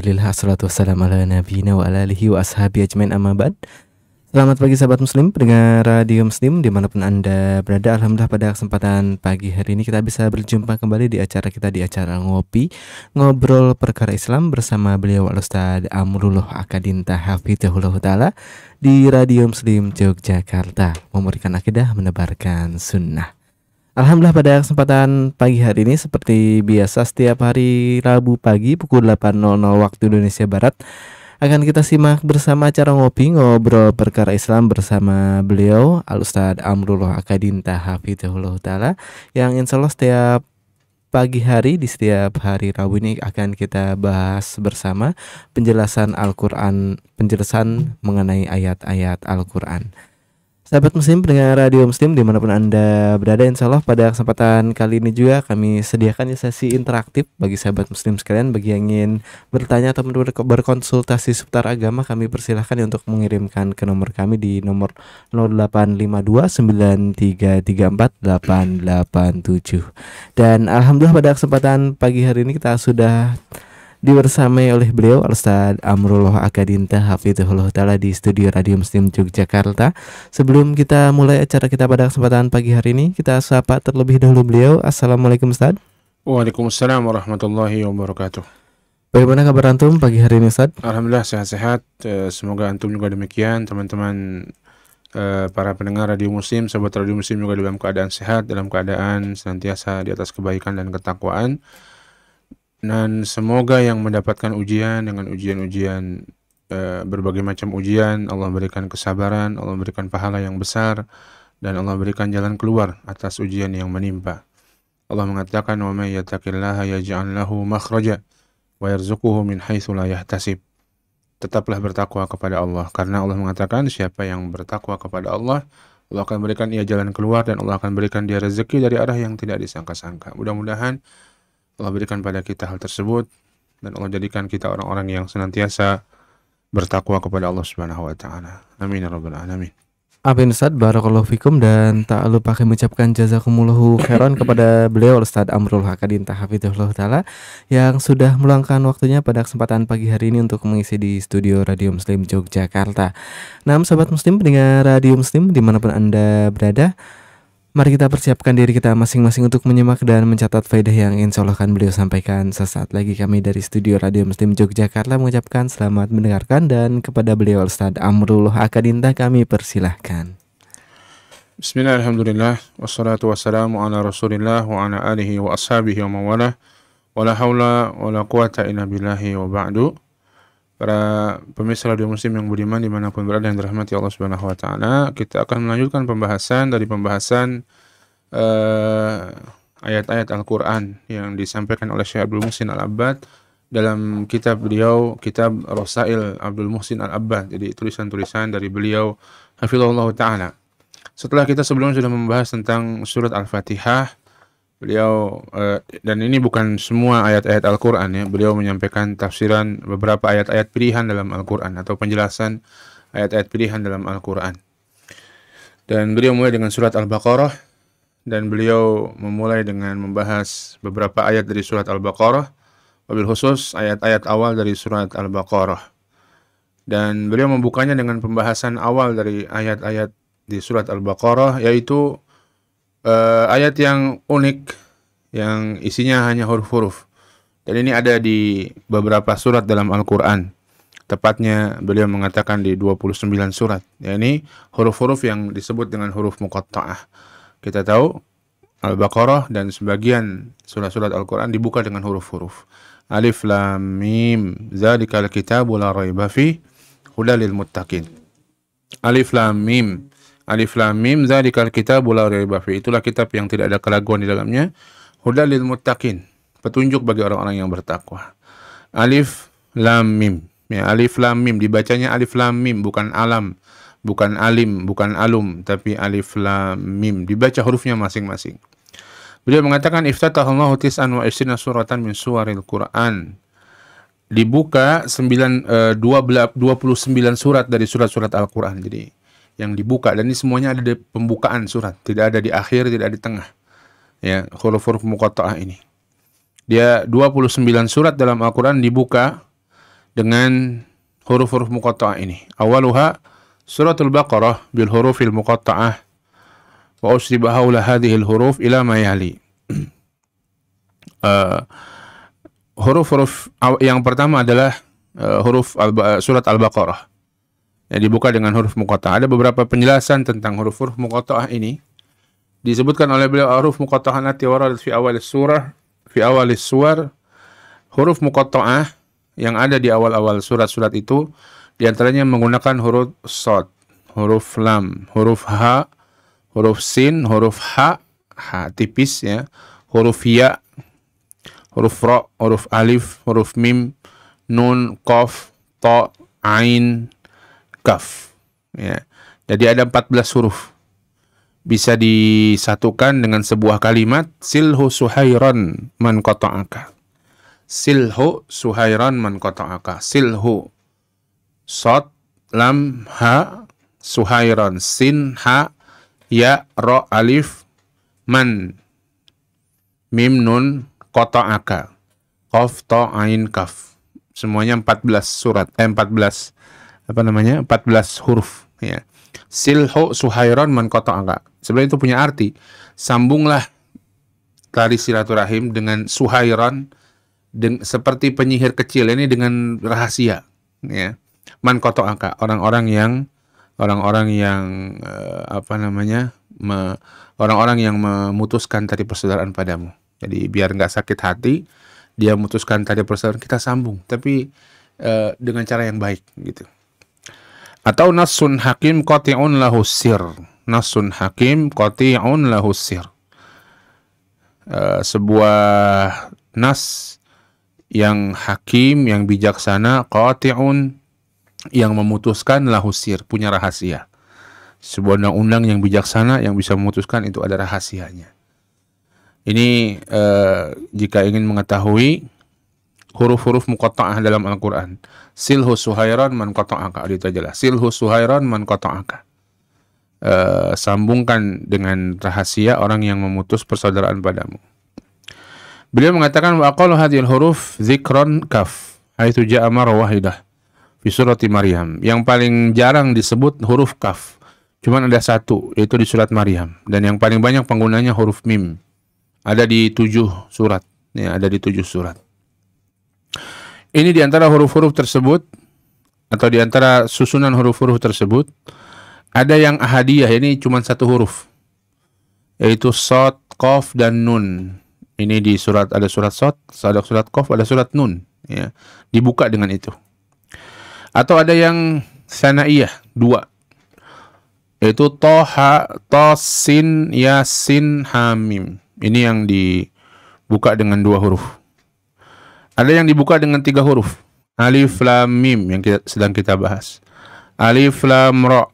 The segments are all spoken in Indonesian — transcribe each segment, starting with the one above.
Alhamdulillah, assalatu wassalamu ala nabiyina wa ala alihi wa ashabi ajmain, amma ba'd. Selamat pagi sahabat muslim, pendengar radio muslim dimanapun anda berada. Alhamdulillah pada kesempatan pagi hari ini kita bisa berjumpa kembali di acara kita, di acara Ngopi Ngobrol Perkara Islam bersama beliau Al-Ustaz Amrullah Akadinta Hafizahullah Ta'ala di Radio Muslim Yogyakarta, memberikan akidah, menebarkan sunnah. Alhamdulillah pada kesempatan pagi hari ini seperti biasa setiap hari Rabu pagi pukul 8.00 waktu Indonesia Barat akan kita simak bersama acara Ngopi Ngobrol Perkara Islam bersama beliau Al-Ustaz Amrullah Akadinta Hafizahullah Ta'ala, yang insya Allah setiap pagi hari di setiap hari Rabu ini akan kita bahas bersama penjelasan Al-Quran, penjelasan mengenai ayat-ayat Al-Quran. Sahabat muslim pendengar radio muslim dimanapun anda berada, insya Allah pada kesempatan kali ini juga kami sediakan sesi interaktif bagi sahabat muslim sekalian. Bagi yang ingin bertanya atau berkonsultasi seputar agama, kami persilahkan untuk mengirimkan ke nomor kami di nomor 085293348887. Dan alhamdulillah pada kesempatan pagi hari ini kita sudah dibersamai oleh beliau Al-Ustaz Amrullah Akadinta Hafizahullah Ta'ala di studio Radio Muslim Yogyakarta. Sebelum kita mulai acara kita pada kesempatan pagi hari ini, kita sapa terlebih dahulu beliau. Assalamualaikum Ustaz. Waalaikumsalam warahmatullahi wabarakatuh. Bagaimana kabar antum pagi hari ini Ustaz? Alhamdulillah sehat-sehat. Semoga antum juga demikian, teman-teman para pendengar Radio Muslim, sahabat Radio Muslim juga dalam keadaan sehat, dalam keadaan senantiasa di atas kebaikan dan ketakwaan. Dan semoga yang mendapatkan ujian dengan ujian-ujian, berbagai macam ujian, Allah berikan kesabaran, Allah berikan pahala yang besar, dan Allah berikan jalan keluar atas ujian yang menimpa. Allah mengatakan, wa may yattaqillaha yaj'al lahu makhraja wa yarzuquhu min haitsu la yahtasib. Tetaplah bertakwa kepada Allah, karena Allah mengatakan siapa yang bertakwa kepada Allah, Allah akan berikan ia jalan keluar dan Allah akan berikan dia rezeki dari arah yang tidak disangka-sangka. Mudah-mudahan Allah berikan pada kita hal tersebut dan Allah jadikan kita orang-orang yang senantiasa bertakwa kepada Allah Subhanahu wa taala. Amin ya rabbal alamin. Amin Ustaz, barakallahu fikum, dan tak lupa kami ucapkan jazakumullahu khairan kepada beliau Ustaz Amrullah Akadinta Hafizahullah Ta'ala yang sudah meluangkan waktunya pada kesempatan pagi hari ini untuk mengisi di studio Radio Muslim Yogyakarta. Nah, sahabat muslim pendengar Radio Muslim dimanapun anda berada, mari kita persiapkan diri kita masing-masing untuk menyimak dan mencatat faedah yang insya Allah akan beliau sampaikan sesaat lagi. Kami dari studio Radio Muslim Yogyakarta mengucapkan selamat mendengarkan, dan kepada beliau Ustaz Amrullah Akadinta kami persilahkan. Bismillah, alhamdulillah, wassalatu wassalamu ala rasulillah wa ala alihi wa ashabihi wa mawalah, wa la hawla wa la quwata illa billahi wa ba'du. Para pemirsa Radio Muslim yang budiman dimanapun berada yang dirahmati Allah Subhanahu wa Ta'ala, kita akan melanjutkan pembahasan dari pembahasan ayat-ayat Al-Quran yang disampaikan oleh Syekh Abdul Muhsin Al-Abbad dalam kitab beliau, kitab Rasail Abdul Muhsin Al-Abbad. Jadi tulisan-tulisan dari beliau hafizahullah ta'ala. Setelah kita sebelumnya sudah membahas tentang surat Al-Fatihah, beliau dan ini bukan semua ayat-ayat Al-Quran ya, beliau menyampaikan tafsiran beberapa ayat-ayat pilihan dalam Al-Quran atau penjelasan ayat-ayat pilihan dalam Al-Quran. Dan beliau mulai dengan surat Al-Baqarah, dan beliau memulai dengan membahas beberapa ayat dari surat Al-Baqarah, wabil khusus ayat-ayat awal dari surat Al-Baqarah. Dan beliau membukanya dengan pembahasan awal dari ayat-ayat di surat Al-Baqarah, yaitu ayat yang unik yang isinya hanya huruf-huruf. Dan ini ada di beberapa surat dalam Al-Quran. Tepatnya beliau mengatakan di 29 surat. Ya, ini huruf-huruf yang disebut dengan huruf muqatta'ah. Kita tahu Al-Baqarah dan sebagian surat-surat Al-Quran dibuka dengan huruf-huruf. Alif lam mim zalikal kitabu la raiba fi hudal lil muttaqin. Alif lam mim, Alif lam mim zalikal kitabu la raiba fi, itulah kitab yang tidak ada keraguan di dalamnya. Hudal lil muttaqin, petunjuk bagi orang-orang yang bertakwa. Alif lam mim, ya, alif lam mim dibacanya alif lam mim, bukan alam, bukan alim, bukan alum, tapi alif lam mim, dibaca hurufnya masing-masing. Beliau mengatakan iftatahallahu tis'an wa isrina suratan min suwaril Qur'an. Dibuka 29 surat dari surat-surat Al-Qur'an. Jadi yang dibuka, dan ini semuanya ada di pembukaan surat, tidak ada di akhir, tidak di tengah. Ya, huruf-huruf muqatta'ah ini. Dia 29 surat dalam Al-Qur'an dibuka dengan huruf-huruf muqatta'ah ini. Awaluha suratul Baqarah bil hurufil muqatta'ah wa usriba haula hadhil huruf ila ma yali. Huruf-huruf yang pertama adalah surat Al-Baqarah yang dibuka dengan huruf muqatta'ah. Ada beberapa penjelasan tentang huruf-huruf muqatta'ah ini. Disebutkan oleh beliau huruf muqatta'ah allati waradat fi awal suwar. Huruf muqatta'ah yang ada di awal-awal surat-surat itu diantaranya menggunakan huruf shad, huruf lam, huruf ha, huruf sin, huruf ha tipis ya, huruf ya, huruf ra, huruf alif, huruf mim, nun, qaf, ta, ain, kaf. Ya. Jadi ada 14 huruf. Bisa disatukan dengan sebuah kalimat, silhu suhairan man qata'aka. Silhu suhairan man qata'aka. Silhu shad, lam, ha, suhairan, sin, ha, ya, ra, alif, man, mim, nun, qata'aka, qaf, ta, ain, kaf. Semuanya 14 surat, 14 huruf ya. Silhu suhairan man qata'aka. Sebenarnya itu punya arti, sambunglah tali silaturahim dengan suhairan, seperti penyihir kecil ini dengan rahasia ya. Man qata'aka, orang-orang yang orang-orang yang memutuskan tali persaudaraan padamu. Jadi biar nggak sakit hati, dia memutuskan tali persaudaraan, kita sambung, tapi dengan cara yang baik gitu. Atau nasun hakim qati'un lahu sir. Nasun hakim qati'un lahu sir. Sebuah nas yang hakim, yang bijaksana, qati'un, yang memutuskan, lahu sir, punya rahasia. Sebuah undang-undang yang bijaksana yang bisa memutuskan itu ada rahasianya. Ini jika ingin mengetahui huruf-huruf muqatta'ah dalam Al-Quran. Silhu suhairan man qata'aka. Itu aja lah. Silhu suhairan man qata'aka. Sambungkan dengan rahasia orang yang memutus persaudaraan padamu. Beliau mengatakan wa aqallu hadhil huruf dzikran kaf haitsu ja'a marra wahidah fi surati Maryam. Yang paling jarang disebut huruf kaf, cuman ada satu, yaitu di surat Maryam. Dan yang paling banyak penggunanya huruf mim. Ada di 7 surat. Ya, ada di 7 surat. Ini di antara huruf-huruf tersebut, atau di antara susunan huruf-huruf tersebut, ada yang ahadiyah, ini cuma satu huruf, yaitu shad, qaf, dan nun. Ini di surat, ada surat shad, ada surat qaf, ada surat nun. Ya, dibuka dengan itu. Atau ada yang sanaiyah, 2, yaitu toha, tosin, yasin, hamim. Ini yang dibuka dengan 2 huruf. Ada yang dibuka dengan 3 huruf. Alif, lam, mim yang sedang kita bahas. Alif, lam, ra,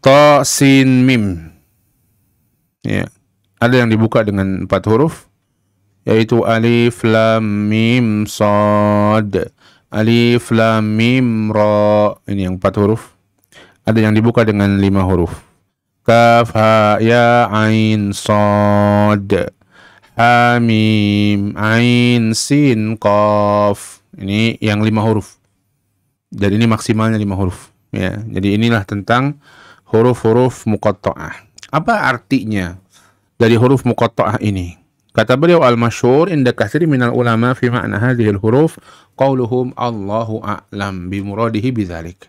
ta, sin, mim. Ya. Ada yang dibuka dengan 4 huruf, yaitu alif, lam, mim, sad. Alif, lam, mim, ra. Ini yang 4 huruf. Ada yang dibuka dengan 5 huruf. Kaf, ha, ya, ain, sad. Hamim, ain, sin, qaf. Ini yang 5 huruf. Dan ini maksimalnya 5 huruf. Ya, jadi inilah tentang huruf-huruf muqatta'ah. Apa artinya dari huruf muqatta'ah ini? Kata beliau, al-masyhur inda katsiri minal ulama fi ma'na hadhil huruf qauluhum Allahu a'lam bi muradihi bidzalik.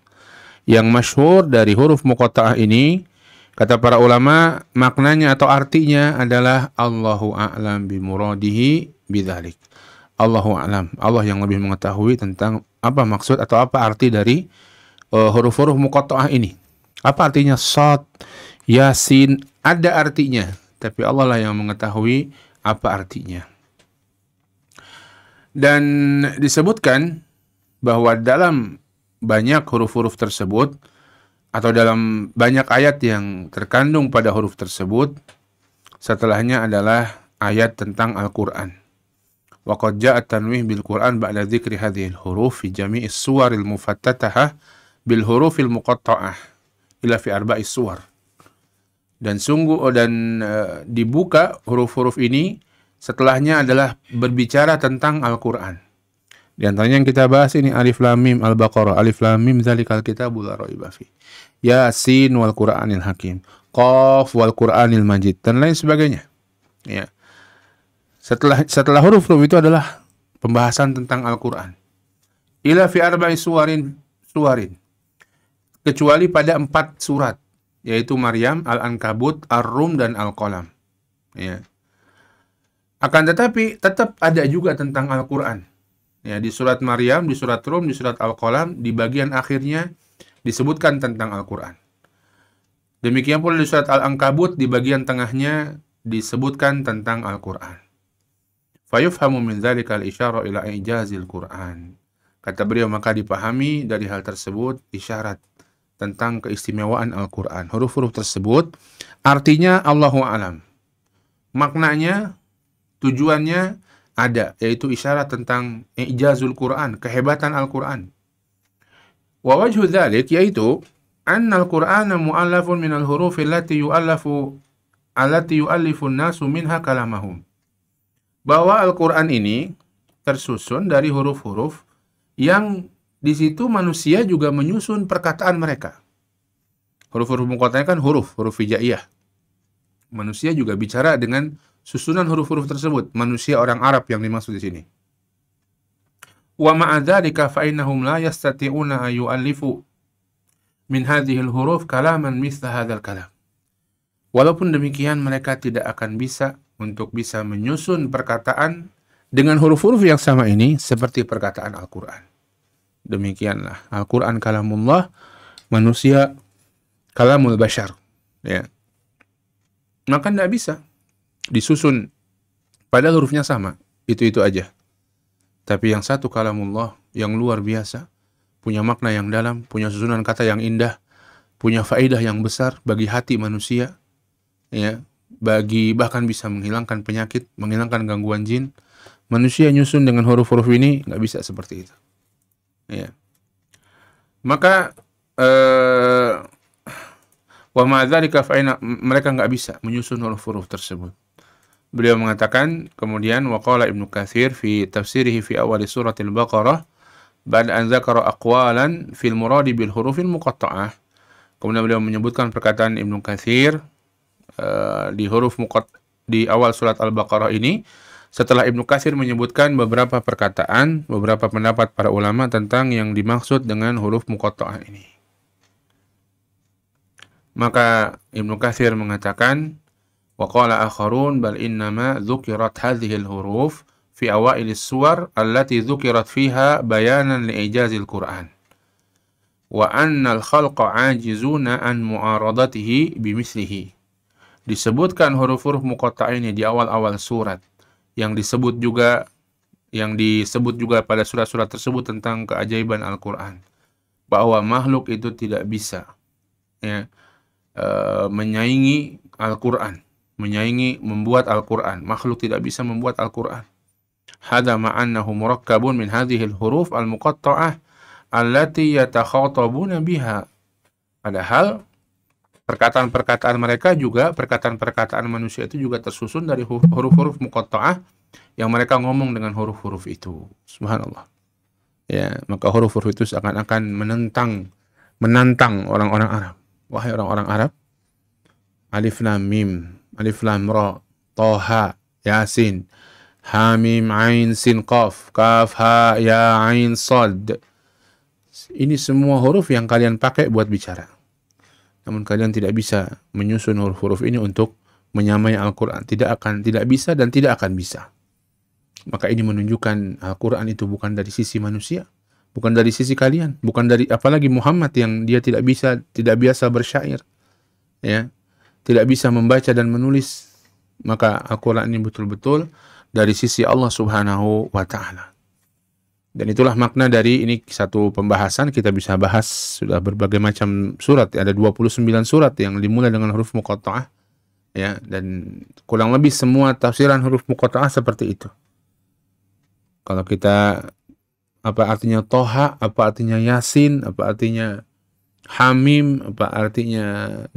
Yang masyhur dari huruf muqatta'ah ini, kata para ulama, maknanya atau artinya adalah Allahu a'lam bi muradihi bidzalik. Allahu a'lam, Allah yang lebih mengetahui tentang apa maksud atau apa arti dari huruf-huruf muqatta'ah ini. Apa artinya shad, yasin? Ada artinya, tapi Allah lah yang mengetahui apa artinya. Dan disebutkan bahwa dalam banyak huruf-huruf tersebut, atau dalam banyak ayat yang terkandung pada huruf tersebut, setelahnya adalah ayat tentang Al-Quran. Wa qad ja'a tanwih bil Quran ba'da dzikri hadhil huruf fi jami'is suwaril mufattatahah bil hurufil muqatta'ah ila fi arba'is suwar. Dan dibuka huruf-huruf ini, setelahnya adalah berbicara tentang Al-Quran Di antaranya yang kita bahas ini Alif Lam Mim Al-Baqarah, Alif Lam Mim Dzalikal Kitabu La Raiba Fi. Yasin wal Qur'anil Hakim, Qaf wal Qur'anil Majid dan lain sebagainya. Ya. Setelah huruf-huruf itu adalah pembahasan tentang Al-Qur'an. Ila fi arba'i suwarin kecuali pada 4 surat, yaitu Maryam, Al-Ankabut, Ar-Rum dan Al-Qalam. Ya. Akan tetapi tetap ada juga tentang Al-Qur'an. Ya, di surat Maryam, di surat Rum, di surat Al-Qalam, di bagian akhirnya disebutkan tentang Al-Qur'an. Demikian pula di surat Al-Ankabut, di bagian tengahnya disebutkan tentang Al-Qur'an. Fayufhamu min dzalika al-isyara ila ijazil Qur'an. Kata beliau, maka dipahami dari hal tersebut isyarat tentang keistimewaan Al-Qur'an. Huruf-huruf tersebut artinya Allahu a'lam. Maknanya, tujuannya ada, yaitu isyarat tentang ijazul Qur'an, kehebatan Al-Qur'an. Wa wajhu dzalik, yaitu anna al-Qur'ana mu'allafun min al-huruf allati yu'allifu an-nasu minha kalamahum. Bahwa Al-Qur'an ini tersusun dari huruf-huruf yang di situ manusia juga menyusun perkataan mereka. Huruf-huruf muqatta'ah kan huruf hijaiyah. Manusia juga bicara dengan susunan huruf-huruf tersebut. Manusia orang Arab yang dimaksud di sini. Wa ma'a dzalika fa innahum la yastati'una an yu'allifu min hadhihi al-huruf kalaman mithla hadzal kalam. Walaupun demikian, mereka tidak akan bisa untuk bisa menyusun perkataan dengan huruf-huruf yang sama ini seperti perkataan Al-Qur'an. Demikianlah Al-Qur'an kalamullah, manusia kalamul bashar. Ya. Maka tidak bisa disusun padahal hurufnya sama, itu aja. Tapi yang satu kalamullah yang luar biasa, punya makna yang dalam, punya susunan kata yang indah, punya faedah yang besar bagi hati manusia, ya, bagi bahkan bisa menghilangkan penyakit, menghilangkan gangguan jin. Manusia nyusun dengan huruf-huruf ini nggak bisa seperti itu. Ya. Maka wa ma'adzalika fa'ina, mereka nggak bisa menyusun huruf-huruf tersebut. Beliau mengatakan kemudian waqala Ibnu Katsir fi tafsirihi fi awal surah Al-Baqarah ba'da an dzakara aqwalan fil muradi bil hurufil muqatta'ah. Kemudian beliau menyebutkan perkataan Ibnu Katsir di awal surat Al-Baqarah ini, setelah Ibnu Katsir menyebutkan beberapa perkataan, beberapa pendapat para ulama tentang yang dimaksud dengan huruf muqatta'ah ini. Maka Ibnu Katsir mengatakan, wa qala akharun bal innama dzukirat hadhihi al-huruf fi awail as-suwar allati dzukirat fiha bayanan li ijazil Qur'an. Wa anna al-khalqa 'ajizuna an mu'aradatihi bimithlihi. Disebutkan huruf-huruf muqatta'ah ini di awal-awal surat, yang disebut juga pada surat-surat tersebut tentang keajaiban Al-Qur'an, bahwa makhluk itu tidak bisa menyaingi Al-Qur'an, membuat Al-Qur'an. Makhluk tidak bisa membuat Al-Qur'an. Hadza ma'annahu murakkabun min hadhihi al-huruf al-muqatta'ah allati yatakhatabuna biha. Padahal perkataan-perkataan mereka juga, perkataan-perkataan manusia itu juga tersusun dari huruf-huruf muqatta'ah yang mereka ngomong dengan huruf-huruf itu. Subhanallah. Ya, maka huruf-huruf itu seakan-akan menantang orang-orang Arab. Wahai orang-orang Arab, Alif Lam Mim, Alif Lam Ra, Thaha, Yasin, Hamim, Ain, Sin, Qaf, Kaf, Ha, Ya, Ain, Sad. Ini semua huruf yang kalian pakai buat bicara. Namun kalian tidak bisa menyusun huruf-huruf ini untuk menyamai Al-Qur'an. Tidak bisa dan tidak akan bisa. Maka ini menunjukkan Al-Qur'an itu bukan dari sisi manusia, bukan dari sisi kalian, bukan dari apalagi Muhammad yang dia tidak biasa bersyair, ya, tidak bisa membaca dan menulis. Maka Al-Qur'an ini betul-betul dari sisi Allah Subhanahu wa taala. Dan itulah makna dari ini, satu pembahasan kita bisa bahas sudah berbagai macam surat. Ada 29 surat yang dimulai dengan huruf muqatta'ah, ya, dan kurang lebih semua tafsiran huruf muqatta'ah seperti itu. Kalau kita apa artinya Thaha, apa artinya Yasin, apa artinya Hamim, apa artinya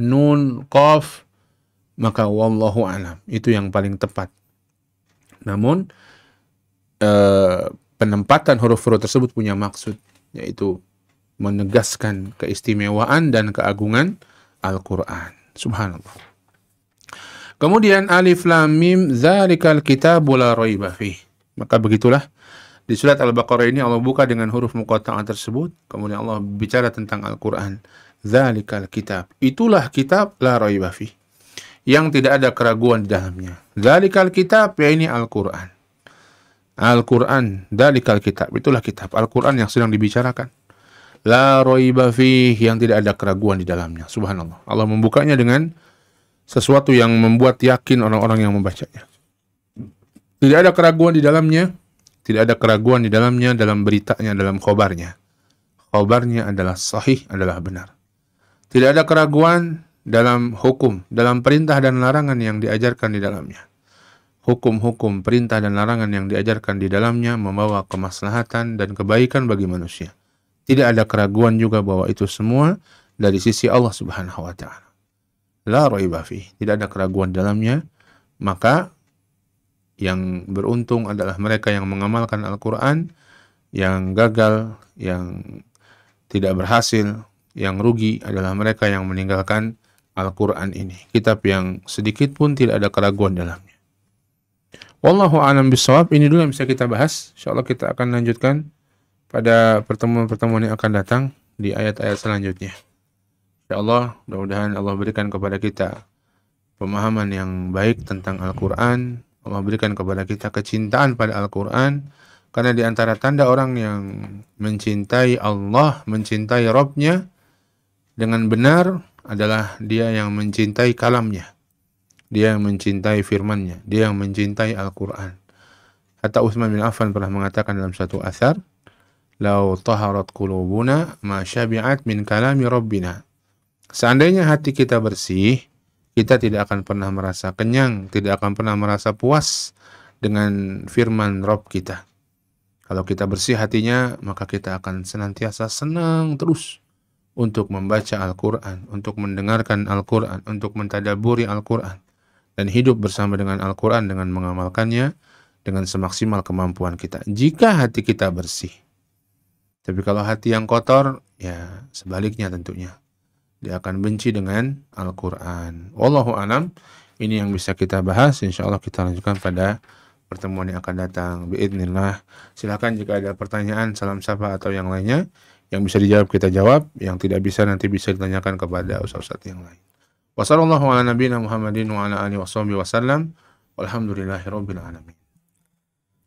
Nun, Qaf, maka wallahu alam, itu yang paling tepat. Namun penempatan huruf-huruf tersebut punya maksud, yaitu menegaskan keistimewaan dan keagungan Al-Quran. Subhanallah. Kemudian alif lam mim dzalikal kitabu la raiba fih. Maka begitulah di surat Al-Baqarah ini Allah buka dengan huruf muqatta'ah tersebut, kemudian Allah bicara tentang Al-Quran. Dzalikal kitab, itulah kitab la raiba fih, yang tidak ada keraguan di dalamnya. Dzalikal kitab, ya ini Al-Quran. Al-Quran, dzalikal kitab, itulah kitab Al-Quran yang sedang dibicarakan. La raiba fih, yang tidak ada keraguan di dalamnya. Subhanallah. Allah membukanya dengan sesuatu yang membuat yakin orang-orang yang membacanya. Tidak ada keraguan di dalamnya. Tidak ada keraguan di dalamnya dalam beritanya, dalam khobarnya. Khobarnya adalah sahih, adalah benar. Tidak ada keraguan dalam hukum, dalam perintah dan larangan yang diajarkan di dalamnya. Hukum-hukum, perintah dan larangan yang diajarkan di dalamnya membawa kemaslahatan dan kebaikan bagi manusia. Tidak ada keraguan juga bahwa itu semua dari sisi Allah Subhanahu wa Ta'ala. La raiba fih, tidak ada keraguan dalamnya. Maka yang beruntung adalah mereka yang mengamalkan Al-Quran, yang gagal, yang tidak berhasil, yang rugi adalah mereka yang meninggalkan Al-Quran ini. Kitab yang sedikit pun tidak ada keraguan dalamnya. Wallahu a'lam bishawab. Ini dulu yang bisa kita bahas. InsyaAllah kita akan lanjutkan pada pertemuan-pertemuan yang akan datang di ayat-ayat selanjutnya. InsyaAllah, mudah-mudahan Allah berikan kepada kita pemahaman yang baik tentang Al-Quran. Allah berikan kepada kita kecintaan pada Al-Quran. Karena di antara tanda orang yang mencintai Allah, mencintai Rabb-nya dengan benar adalah dia yang mencintai kalamnya. Dia yang mencintai firman-Nya. Dia yang mencintai Al-Quran. Hatta Utsman bin Affan pernah mengatakan dalam satu athar, "Lau taharat qulubuna ma syabi'at min kalami Rabbina." Seandainya hati kita bersih, kita tidak akan pernah merasa kenyang, tidak akan pernah merasa puas dengan firman Rabb kita. Kalau kita bersih hatinya, maka kita akan senantiasa senang terus untuk membaca Al-Quran, untuk mendengarkan Al-Quran, untuk mentadaburi Al-Quran, dan hidup bersama dengan Al-Quran dengan mengamalkannya dengan semaksimal kemampuan kita. Jika hati kita bersih. Tapi kalau hati yang kotor, ya sebaliknya tentunya. Dia akan benci dengan Al-Quran. Wallahu a'lam. Ini yang bisa kita bahas. InsyaAllah kita lanjutkan pada pertemuan yang akan datang. Biidznillah. Silakan jika ada pertanyaan, salam sapa atau yang lainnya. Yang bisa dijawab kita jawab. Yang tidak bisa nanti bisa ditanyakan kepada ustaz-ustaz yang lain. Wassallallahu ala nabiyina Muhammadin wa ala alihi wasallam. Walhamdulillahirabbil alamin.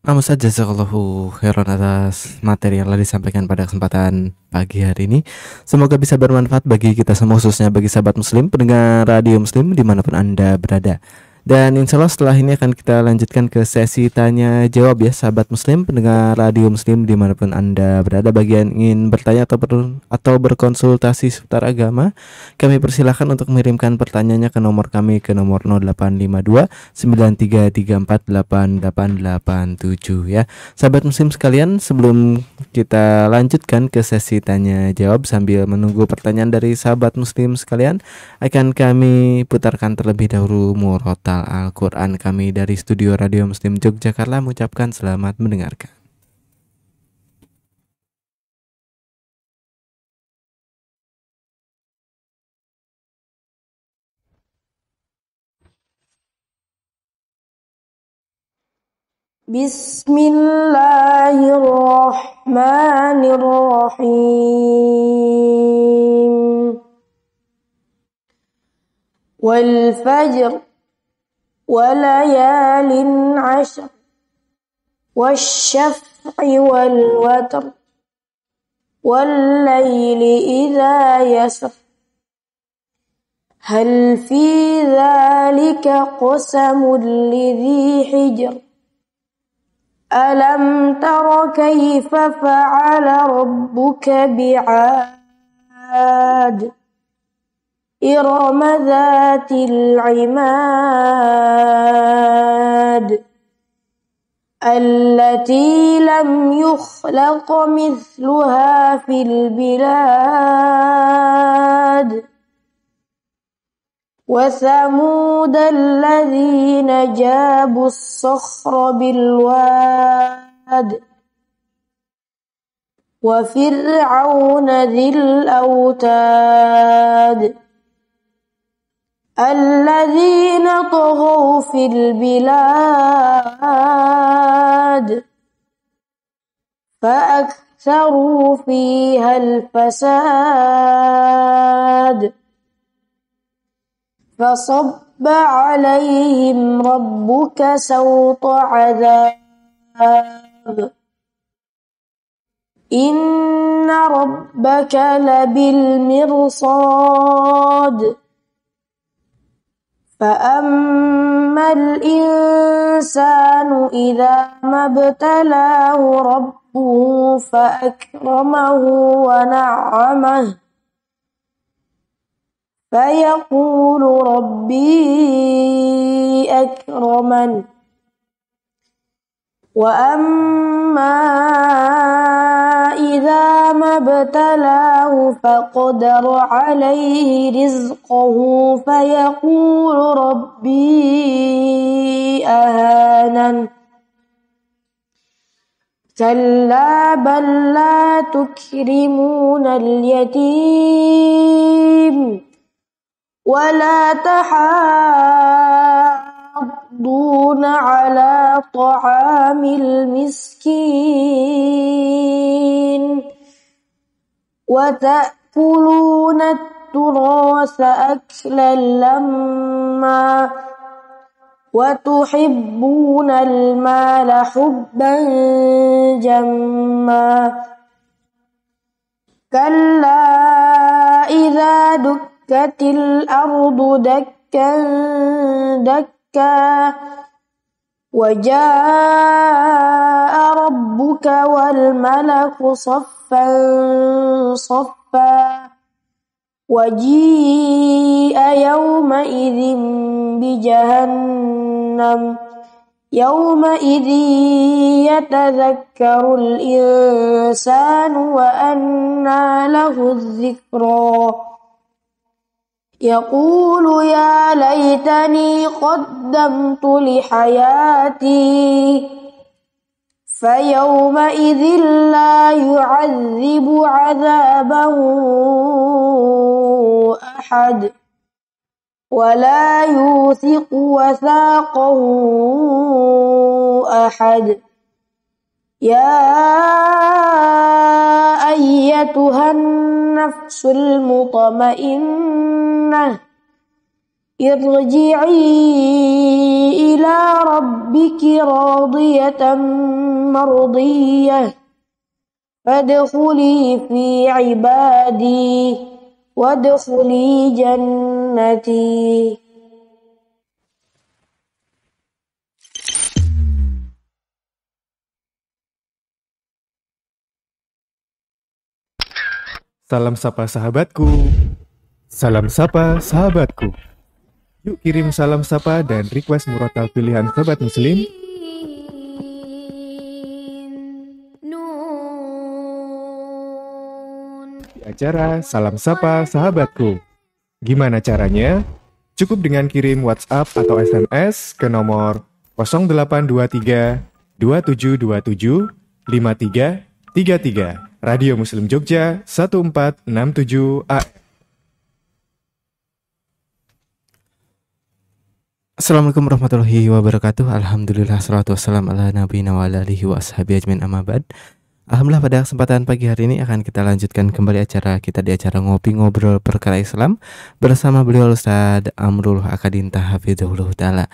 Ustaz, jazakallahu khairan atas materi yang telah disampaikan pada kesempatan pagi hari ini. Semoga bisa bermanfaat bagi kita semua, khususnya bagi sahabat muslim, pendengar radio muslim dimanapun Anda berada. Dan insya Allah setelah ini akan kita lanjutkan ke sesi tanya jawab ya sahabat muslim, pendengar radio muslim dimanapun Anda berada. Bagi yang ingin bertanya atau berkonsultasi seputar agama, kami persilahkan untuk mengirimkan pertanyaannya ke nomor kami, ke nomor 0852 9334 8887 ya. Sahabat muslim sekalian, sebelum kita lanjutkan ke sesi tanya jawab sambil menunggu pertanyaan dari sahabat muslim sekalian, akan kami putarkan terlebih dahulu murotal Al-Quran kami dari studio Radio Muslim Yogyakarta, mengucapkan selamat mendengarkan. Bismillahirrahmanirrahim. Wal fajr وليال عشر والشفع والوتر والليل إذا يسر هل في ذلك قسم لذي حجر ألم تر كيف فعل ربك بعاد إرم ذات العماد التي لم يخلق مثلها في البلاد وثمود الذين جابوا الصخر بالواد وفرعون ذي الأوتاد الذين طغوا في البلاد فأكثروا فيها الفساد فصب عليهم ربك سوط عذاب إن ربك لبالمرصاد فأما الإنسان إذا ما ابتلاه ربه فأكرمه ونعمه فيقول ربي أكرمن وأما إذا ما ابتلاه فقدر عليه رزقه فيقول ربي أهانن كلا بل لا تكرمون اليتيم ولا تحاضون على طعام المسكين وتأكلون التراث أكلا لما وتحبون المال حبا جما كلا إذا دكت الأرض دكا دكا وجاء ربك والملك صفا صفا وجيء يومئذ بجهنم يومئذ يتذكر الإنسان وأنى له الذكرى يقول يا ليتني قدمت لحياتي فيومئذ لا يعذب عذابه أحد ولا يوثق وثاقه أحد يا أيتها النفس المطمئنة ارجعي إلى ربك راضية مرضية فادخلي في عبادي وادخلي جنتي. Salam sapa sahabatku. Salam sapa sahabatku. Yuk kirim salam sapa dan request murotal pilihan sobat muslim di acara Salam Sapa Sahabatku. Gimana caranya? Cukup dengan kirim WhatsApp atau SMS ke nomor 0823 2727 5333. Radio Muslim Jogja 1467 AM. Assalamualaikum warahmatullahi wabarakatuh. Alhamdulillah, salatu wassalamu ala nabiyina wa ala alihi wa ashabihi ajmain, amma ba'd. Alhamdulillah, pada kesempatan pagi hari ini akan kita lanjutkan kembali acara kita di acara Ngopi Ngobrol Perkara Islam bersama beliau Ustaz Amrul Akadinta Hafizahullah Ta'ala.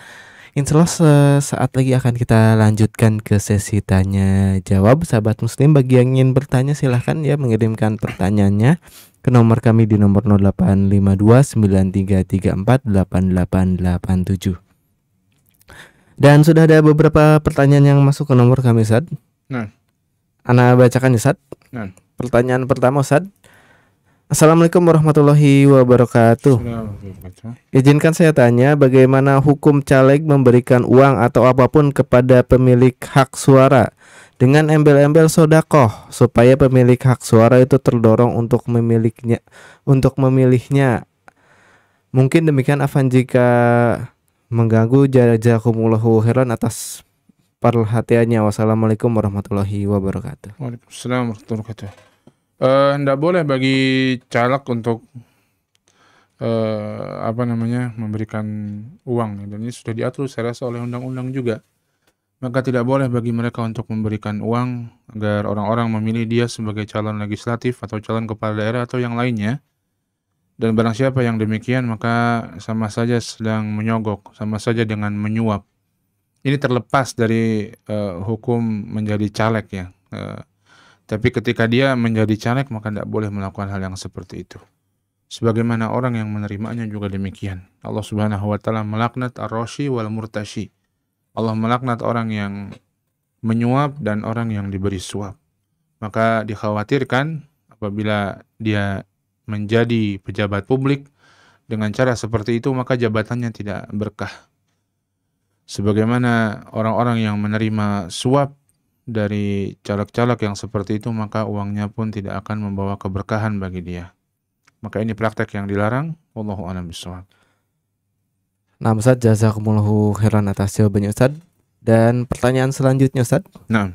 Insyaallah saat lagi akan kita lanjutkan ke sesi tanya jawab. Sahabat muslim, bagi yang ingin bertanya silahkan ya mengirimkan pertanyaannya ke nomor kami di nomor 085293348887. Dan sudah ada beberapa pertanyaan yang masuk ke nomor kami, Ustaz. Nah, Ana bacakan, Ustaz. nah. Pertanyaan pertama, Ustaz. Assalamualaikum warahmatullahi wabarakatuh. Izinkan saya tanya, bagaimana hukum caleg memberikan uang atau apapun kepada pemilik hak suara dengan embel-embel sodakoh supaya pemilik hak suara itu terdorong untuk memilihnya. Mungkin demikian, Afan, jika mengganggu jazakumullahu khairan atas perhatiannya. Wassalamualaikum warahmatullahi wabarakatuh. Waalaikumsalam warahmatullahi wabarakatuh. Nggak boleh bagi caleg untuk memberikan uang, dan ini sudah diatur saya rasa oleh undang-undang juga. Maka tidak boleh bagi mereka untuk memberikan uang agar orang-orang memilih dia sebagai calon legislatif atau calon kepala daerah atau yang lainnya. Dan barang siapa yang demikian maka sama saja sedang menyogok, sama saja dengan menyuap. Ini terlepas dari hukum menjadi caleg ya. Tapi ketika dia menjadi caleg maka tidak boleh melakukan hal yang seperti itu. Sebagaimana orang yang menerimanya juga demikian. Allah Subhanahu wa taala melaknat ar-rashi wal murtashi. Allah melaknat orang yang menyuap dan orang yang diberi suap. Maka dikhawatirkan apabila dia menjadi pejabat publik dengan cara seperti itu maka jabatannya tidak berkah. Sebagaimana orang-orang yang menerima suap dari caleg-caleg yang seperti itu maka uangnya pun tidak akan membawa keberkahan bagi dia. Maka ini praktek yang dilarang. Wallahu a'lam bishawab. Nah Ustaz, jazakumullahu khairan atas jawabannya Ustaz. Dan pertanyaan selanjutnya Ustaz. Nah.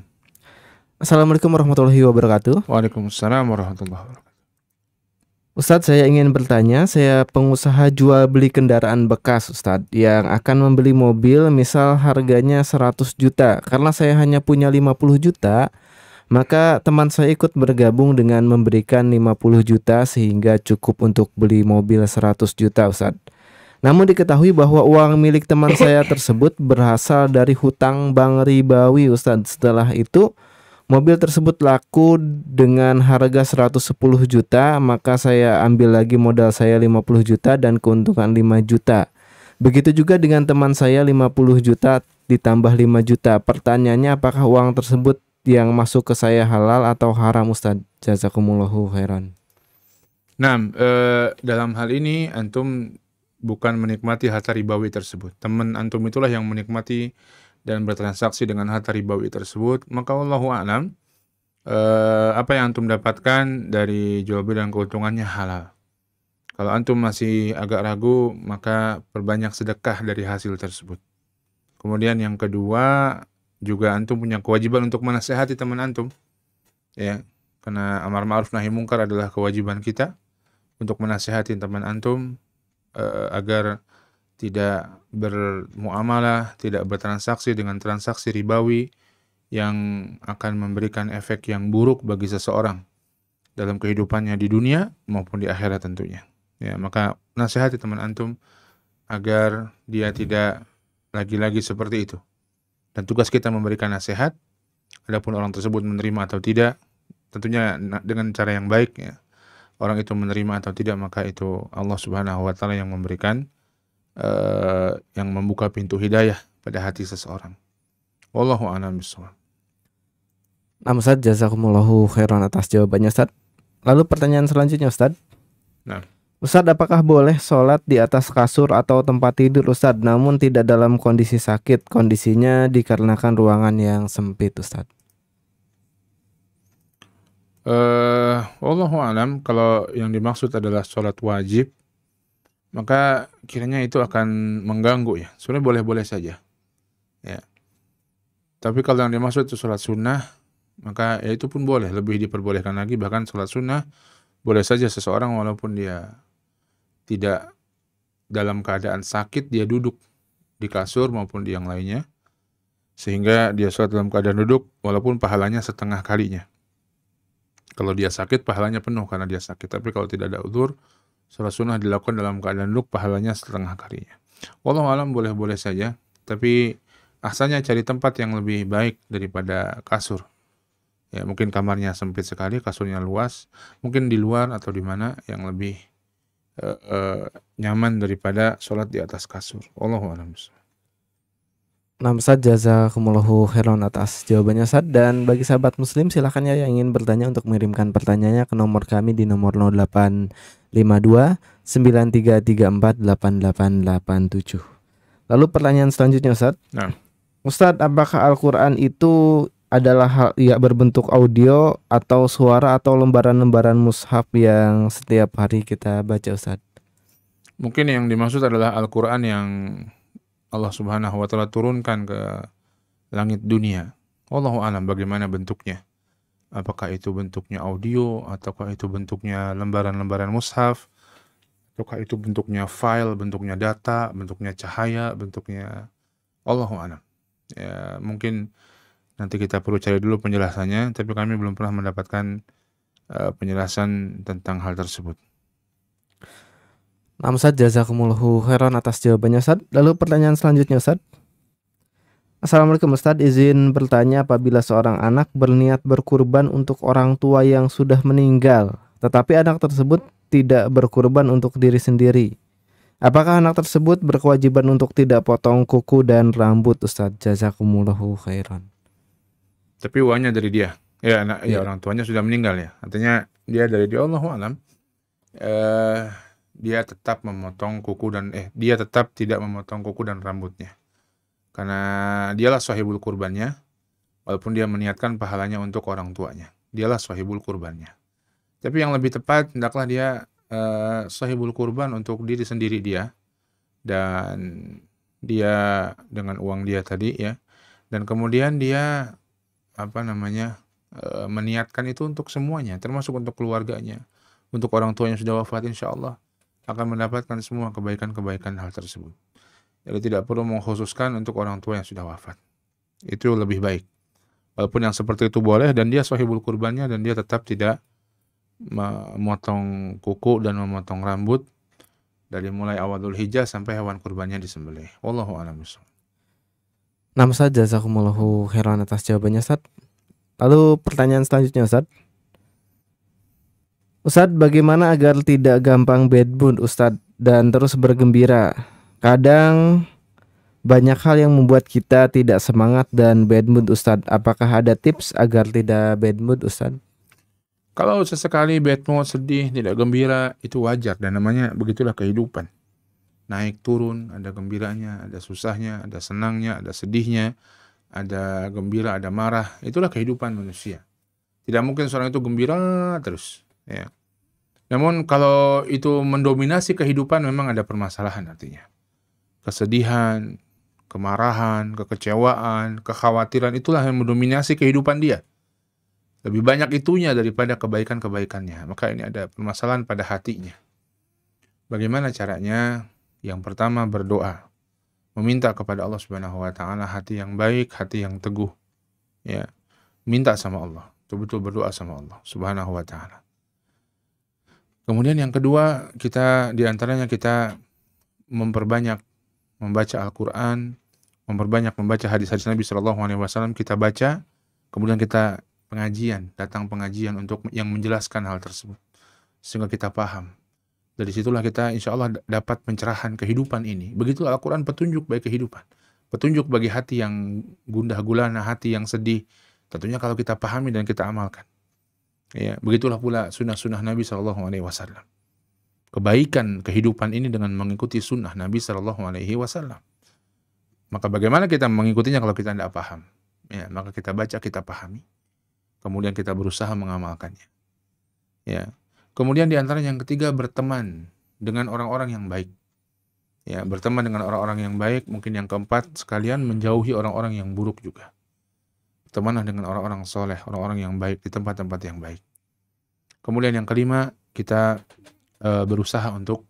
Assalamualaikum warahmatullahi wabarakatuh. Waalaikumsalam warahmatullahi wabarakatuh. Ustadz, saya ingin bertanya, saya pengusaha jual beli kendaraan bekas Ustadz, yang akan membeli mobil misal harganya 100 juta. Karena saya hanya punya 50 juta, maka teman saya ikut bergabung dengan memberikan 50 juta sehingga cukup untuk beli mobil 100 juta Ustadz. Namun diketahui bahwa uang milik teman saya tersebut berasal dari hutang bank ribawi Ustadz. Setelah itu mobil tersebut laku dengan harga 110 juta, maka saya ambil lagi modal saya 50 juta dan keuntungan 5 juta. Begitu juga dengan teman saya 50 juta ditambah 5 juta. Pertanyaannya apakah uang tersebut yang masuk ke saya halal atau haram Ustadz? Jazakumullahu khairan. Nah, dalam hal ini antum bukan menikmati harta ribawi tersebut. Teman antum itulah yang menikmati dan bertransaksi dengan harta ribawi tersebut. Maka wallahu a'lam, apa yang antum dapatkan dari jual beli dan keuntungannya halal. Kalau antum masih agak ragu, maka perbanyak sedekah dari hasil tersebut. Kemudian yang kedua, juga antum punya kewajiban untuk menasihati teman antum, ya, karena amar ma'ruf nahi mungkar adalah kewajiban kita untuk menasihati teman antum agar tidak bermuamalah, tidak bertransaksi dengan transaksi ribawi yang akan memberikan efek yang buruk bagi seseorang dalam kehidupannya di dunia maupun di akhirat tentunya. Ya, maka nasihati teman antum agar dia tidak lagi-lagi seperti itu. Dan tugas kita memberikan nasihat, adapun orang tersebut menerima atau tidak, tentunya dengan cara yang baik ya. Orang itu menerima atau tidak, maka itu Allah Subhanahu wa taala yang memberikan yang membuka pintu hidayah pada hati seseorang. Wallahu a'lam bishawab. Nah Ustaz, jazakumullahu khairan atas jawabannya Ustaz. Lalu pertanyaan selanjutnya Ustaz. Nah, Ustaz, apakah boleh sholat di atas kasur atau tempat tidur Ustaz, namun tidak dalam kondisi sakit? Kondisinya dikarenakan ruangan yang sempit Ustaz. Wallahu a'lam, kalau yang dimaksud adalah sholat wajib, maka kiranya itu akan mengganggu ya. Sebenarnya boleh-boleh saja. Ya. Tapi kalau yang dimaksud itu sholat sunnah, maka ya itu pun boleh, lebih diperbolehkan lagi. Bahkan sholat sunnah boleh saja seseorang walaupun dia tidak dalam keadaan sakit, dia duduk di kasur maupun di yang lainnya, sehingga dia sholat dalam keadaan duduk walaupun pahalanya setengah kalinya. Kalau dia sakit, pahalanya penuh karena dia sakit. Tapi kalau tidak ada udzur, sholat sunnah dilakukan dalam keadaan duduk, pahalanya setengah kalinya. Wallahu alam, boleh-boleh saja. Tapi asalnya cari tempat yang lebih baik daripada kasur. Ya, mungkin kamarnya sempit sekali, kasurnya luas. Mungkin di luar atau di mana yang lebih nyaman daripada sholat di atas kasur. Wallahu a'lam. Nah Ustaz, jazakumullahu khairan atas jawabannya Ustaz. Dan bagi sahabat muslim silakan ya yang ingin bertanya untuk mengirimkan pertanyaannya ke nomor kami di nomor 0852 9334 8887. Lalu pertanyaan selanjutnya Ustaz. Nah, Ustaz, apakah Al-Quran itu adalah hal ya berbentuk audio atau suara atau lembaran-lembaran mushaf yang setiap hari kita baca Ustaz? mungkin yang dimaksud adalah Al-Quran yang Allah Subhanahu wa taala turunkan ke langit dunia. Wallahu a'lam bagaimana bentuknya. Apakah itu bentuknya audio, ataukah itu bentuknya lembaran-lembaran mushaf, ataukah itu bentuknya file, bentuknya data, bentuknya cahaya, bentuknya Allahu a'lam. Ya, mungkin nanti kita perlu cari dulu penjelasannya, tapi kami belum pernah mendapatkan penjelasan tentang hal tersebut. Nah, Ustaz, jazakumullahu khairan atas jawabannya, Ustaz. Lalu pertanyaan selanjutnya, Ustaz. Assalamualaikum, Ustaz. Izin bertanya, apabila seorang anak berniat berkurban untuk orang tua yang sudah meninggal, tetapi anak tersebut tidak berkurban untuk diri sendiri, apakah anak tersebut berkewajiban untuk tidak potong kuku dan rambut, Ustaz? Jazakumullahu khairan. Tapi uangnya dari dia. Ya, anak, ya Iya. orang tuanya sudah meninggal ya. Artinya dia dari dia, Allahu a'lam. Dia tetap memotong kuku dan dia tetap tidak memotong kuku dan rambutnya. Karena dialah sahibul kurbannya, walaupun dia meniatkan pahalanya untuk orang tuanya. Dialah sahibul kurbannya. Tapi yang lebih tepat, hendaklah dia sahibul kurban untuk diri sendiri dia. Dan dia dengan uang dia tadi ya. Dan kemudian dia meniatkan itu untuk semuanya, termasuk untuk keluarganya. Untuk orang tua yang sudah wafat, insya Allah akan mendapatkan semua kebaikan-kebaikan hal tersebut. Jadi tidak perlu mengkhususkan untuk orang tua yang sudah wafat. Itu lebih baik. Walaupun yang seperti itu boleh dan dia sahibul kurbannya dan dia tetap tidak memotong kuku dan memotong rambut dari mulai awal Dzulhijjah sampai hewan kurbannya disembelih. Wallahu a'lam bishawab. Nah, Ustaz, jazakumullahu khairan atas jawabannya, Ustaz. Lalu pertanyaan selanjutnya, Ustaz. Ustaz, bagaimana agar tidak gampang bad mood, Ustaz, dan terus bergembira? Kadang banyak hal yang membuat kita tidak semangat dan bad mood, Ustaz. Apakah ada tips agar tidak bad mood, Ustaz? Kalau sesekali bad mood, sedih, tidak gembira, itu wajar dan namanya begitulah kehidupan. Naik turun, ada gembiranya, ada susahnya, ada senangnya, ada sedihnya, ada gembira, ada marah. Itulah kehidupan manusia. Tidak mungkin seorang itu gembira terus, ya. Namun kalau itu mendominasi kehidupan memang ada permasalahan artinya. Kesedihan, kemarahan, kekecewaan, kekhawatiran itulah yang mendominasi kehidupan dia. Lebih banyak itunya daripada kebaikan-kebaikannya. Maka ini ada permasalahan pada hatinya. Bagaimana caranya? Yang pertama berdoa. Meminta kepada Allah Subhanahu wa taala hati yang baik, hati yang teguh. Ya. Minta sama Allah. Betul-betul berdoa sama Allah Subhanahu wa taala. Kemudian yang kedua, diantaranya kita memperbanyak membaca Al-Quran, memperbanyak membaca hadis-hadis Nabi SAW, kita baca, kemudian kita datang pengajian untuk yang menjelaskan hal tersebut, sehingga kita paham. Dari situlah kita insya Allah dapat pencerahan kehidupan ini. Begitulah Al-Quran petunjuk bagi kehidupan. Petunjuk bagi hati yang gundah gulana, hati yang sedih. Tentunya kalau kita pahami dan kita amalkan. Ya, begitulah pula sunnah-sunnah Nabi SAW. Kebaikan kehidupan ini dengan mengikuti sunnah Nabi SAW. Maka bagaimana kita mengikutinya kalau kita tidak paham? Ya, maka kita baca, kita pahami. Kemudian kita berusaha mengamalkannya. Ya. Kemudian diantara yang ketiga, berteman dengan orang-orang yang baik. Ya, berteman dengan orang-orang yang baik. Mungkin yang keempat, sekalian menjauhi orang-orang yang buruk juga. Bertemanlah dengan orang-orang soleh, orang-orang yang baik di tempat-tempat yang baik. Kemudian yang kelima, kita berusaha untuk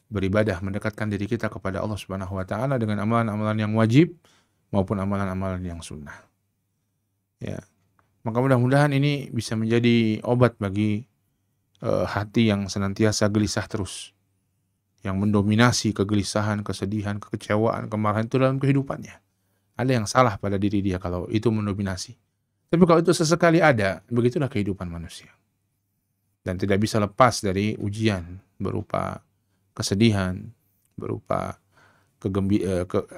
beribadah, mendekatkan diri kita kepada Allah Subhanahu wa taala dengan amalan-amalan yang wajib maupun amalan-amalan yang sunnah. Ya. Maka mudah-mudahan ini bisa menjadi obat bagi hati yang senantiasa gelisah terus, yang mendominasi kegelisahan, kesedihan, kekecewaan, kemarahan itu dalam kehidupannya. Ada yang salah pada diri dia kalau itu mendominasi. Tapi kalau itu sesekali ada, begitulah kehidupan manusia. Dan tidak bisa lepas dari ujian berupa kesedihan, berupa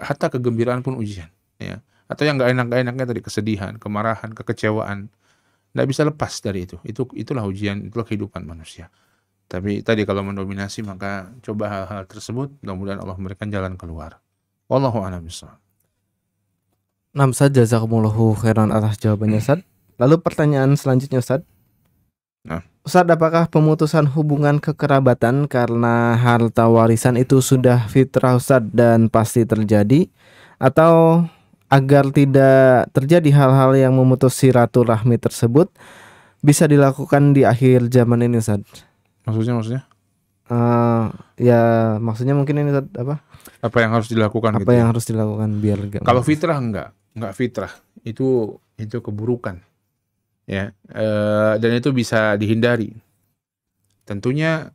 hatta kegembiraan pun ujian. Ya. Atau yang gak enak-enaknya tadi, kesedihan, kemarahan, kekecewaan. Tidak bisa lepas dari itu. Itulah ujian, itulah kehidupan manusia. Tapi tadi kalau mendominasi, maka coba hal-hal tersebut, mudah-mudahan Allah memberikan jalan keluar. Wallahu a'lam bishawab. Nah, Ustaz, jazakumullahu khairan atas jawabannya, Ustaz. Lalu pertanyaan selanjutnya, Ustaz. Nah. Ustaz, apakah pemutusan hubungan kekerabatan karena harta warisan itu sudah fitrah, Ustaz, dan pasti terjadi? Atau agar tidak terjadi hal-hal yang memutus silaturahmi tersebut bisa dilakukan di akhir zaman ini Ustaz? Maksudnya Ya maksudnya mungkin ini Ustaz, apa yang harus dilakukan apa gitu yang ya? harus dilakukan biar gak Kalau fitrah enggak fitrah. Itu keburukan. Ya. Dan itu bisa dihindari. Tentunya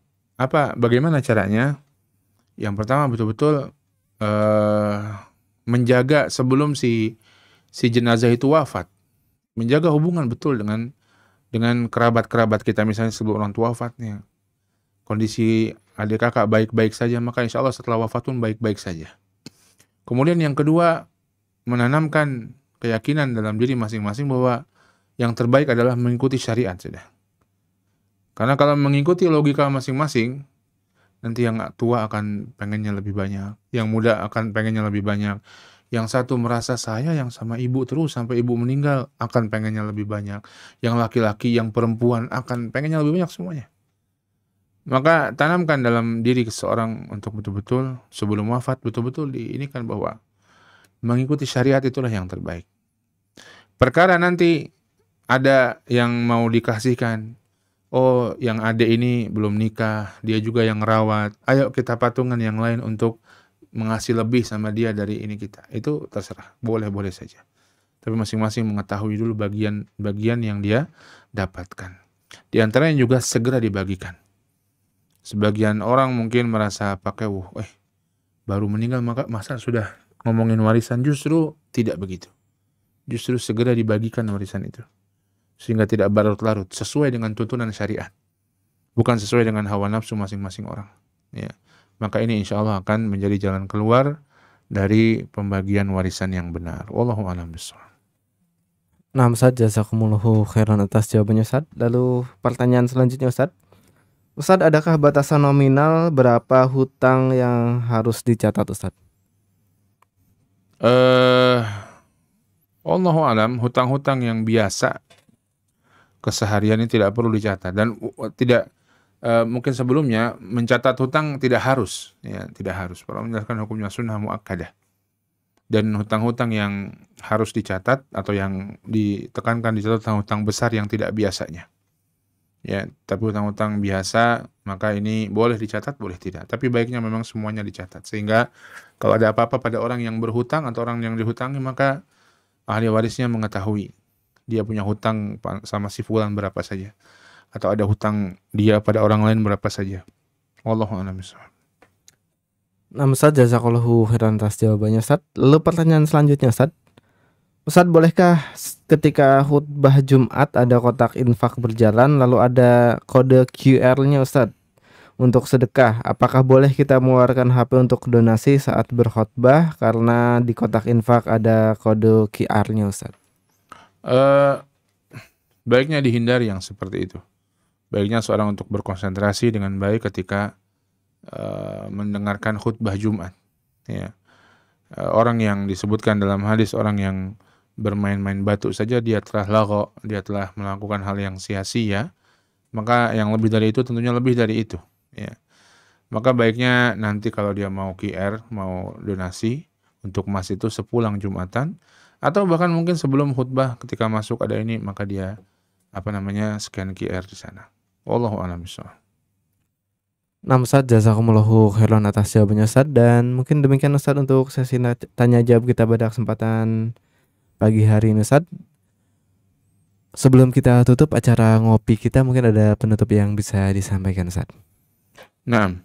bagaimana caranya? Yang pertama betul-betul menjaga sebelum si jenazah itu wafat. Menjaga hubungan betul dengan kerabat-kerabat kita, misalnya sebelum orang tua wafatnya. Kondisi adik kakak baik-baik saja, maka insya Allah setelah wafat pun baik-baik saja. Kemudian yang kedua, menanamkan keyakinan dalam diri masing-masing bahwa yang terbaik adalah mengikuti syariat sudah. Karena kalau mengikuti logika masing-masing, nanti yang tua akan pengennya lebih banyak, yang muda akan pengennya lebih banyak. Yang satu merasa saya yang sama ibu terus sampai ibu meninggal akan pengennya lebih banyak. Yang laki-laki, yang perempuan akan pengennya lebih banyak semuanya. Maka tanamkan dalam diri seseorang untuk betul-betul sebelum wafat betul-betul diinikan bahwa mengikuti syariat itulah yang terbaik. Perkara nanti ada yang mau dikasihkan, oh yang adik ini belum nikah, dia juga yang rawat, ayo kita patungan yang lain untuk mengasih lebih sama dia dari ini kita. Itu terserah, boleh-boleh saja. Tapi masing-masing mengetahui dulu bagian yang dia dapatkan. Di antaranya juga segera dibagikan. Sebagian orang mungkin merasa baru meninggal masa sudah ngomongin warisan. Justru tidak begitu. Justru segera dibagikan warisan itu. Sehingga tidak berlarut-larut. Sesuai dengan tuntunan syariat. Bukan sesuai dengan hawa nafsu masing-masing orang. Ya. Maka ini insya Allah akan menjadi jalan keluar dari pembagian warisan yang benar. Wallahu a'lam bishawab. Nah, Ustaz, jazakumullahu khairan atas jawabannya Ustaz. Lalu pertanyaan selanjutnya Ustaz. Ustaz, adakah batasan nominal berapa hutang yang harus dicatat Ustaz? Wallahu a'lam, hutang-hutang yang biasa keseharian ini tidak perlu dicatat dan tidak mungkin sebelumnya mencatat hutang tidak harus, ya tidak harus. Para menjelaskan hukumnya sunnah muakkadah. Dan hutang-hutang yang harus dicatat atau yang ditekankan dicatat hutang-hutang besar yang tidak biasanya. Ya, tapi hutang-hutang biasa maka ini boleh dicatat, boleh tidak. Tapi baiknya memang semuanya dicatat sehingga kalau ada apa-apa pada orang yang berhutang atau orang yang dihutangi maka ahli warisnya mengetahui dia punya hutang sama si fulan berapa saja atau ada hutang dia pada orang lain berapa saja. Wallahu a'lam bishawab. Nah, Ustaz, jazakallahu khairan atas jawabannya Ustaz. Lalu pertanyaan selanjutnya Ustaz. Ustaz, bolehkah ketika khutbah Jumat ada kotak infak berjalan lalu ada kode QR-nya Ustaz untuk sedekah? Apakah boleh kita mengeluarkan HP untuk donasi saat berkhutbah karena di kotak infak ada kode QR-nya Ustaz? Baiknya dihindari yang seperti itu. Baiknya seorang untuk berkonsentrasi dengan baik ketika mendengarkan khutbah Jumat. Ya. Orang yang disebutkan dalam hadis orang yang bermain-main batu saja dia telah lagho, dia telah melakukan hal yang sia-sia, maka yang lebih dari itu tentunya lebih dari itu, ya. Maka baiknya nanti kalau dia mau QR, mau donasi untuk emas itu sepulang Jumatan atau bahkan mungkin sebelum khutbah ketika masuk ada ini maka dia scan QR di sana. Wallahu a'lam bishawab. Nah, Ustaz, jazakumullahu khairan atas jawabannya Ustaz, dan mungkin demikian Ustaz untuk sesi tanya jawab kita pada kesempatan pagi hari ini Ustaz. Sebelum kita tutup acara ngopi kita, mungkin ada penutup yang bisa disampaikan Ustaz. Nah,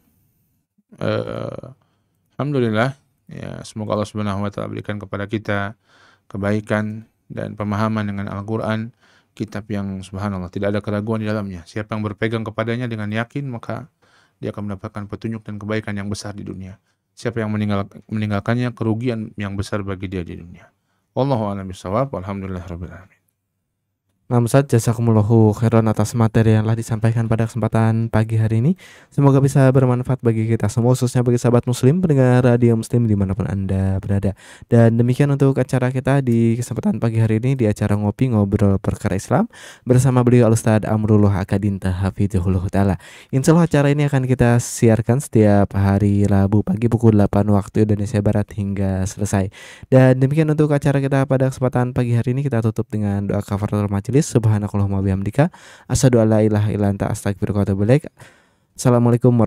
alhamdulillah, ya semoga Allah Subhanahu wa taala berikan kepada kita kebaikan dan pemahaman dengan Al-Qur'an, kitab yang subhanallah tidak ada keraguan di dalamnya. Siapa yang berpegang kepadanya dengan yakin maka dia akan mendapatkan petunjuk dan kebaikan yang besar di dunia. Siapa yang meninggalkannya kerugian yang besar bagi dia di dunia. Wallahu a'lam bishawab. Walhamdulillahirabbil alamin. Nah, Ustaz, jazakumullahu khairan atas materi yang telah disampaikan pada kesempatan pagi hari ini. Semoga bisa bermanfaat bagi kita semua, khususnya bagi sahabat muslim, pendengar radio muslim dimanapun Anda berada. Dan demikian untuk acara kita di kesempatan pagi hari ini di acara Ngopi Ngobrol Perkara Islam bersama beliau Al-Ustaz Amrullah Akadinta Hafizahullah Ta'ala. Insya Allah acara ini akan kita siarkan setiap hari Rabu pagi pukul 8 waktu Indonesia Barat hingga selesai. Dan demikian untuk acara kita pada kesempatan pagi hari ini, kita tutup dengan doa kafaratul majelis. Subhanakallahumma bihamdika asyhadu alla ilaha illa anta astaghfiruka wa atubu ilaik. Assalamualaikum warahmatullahi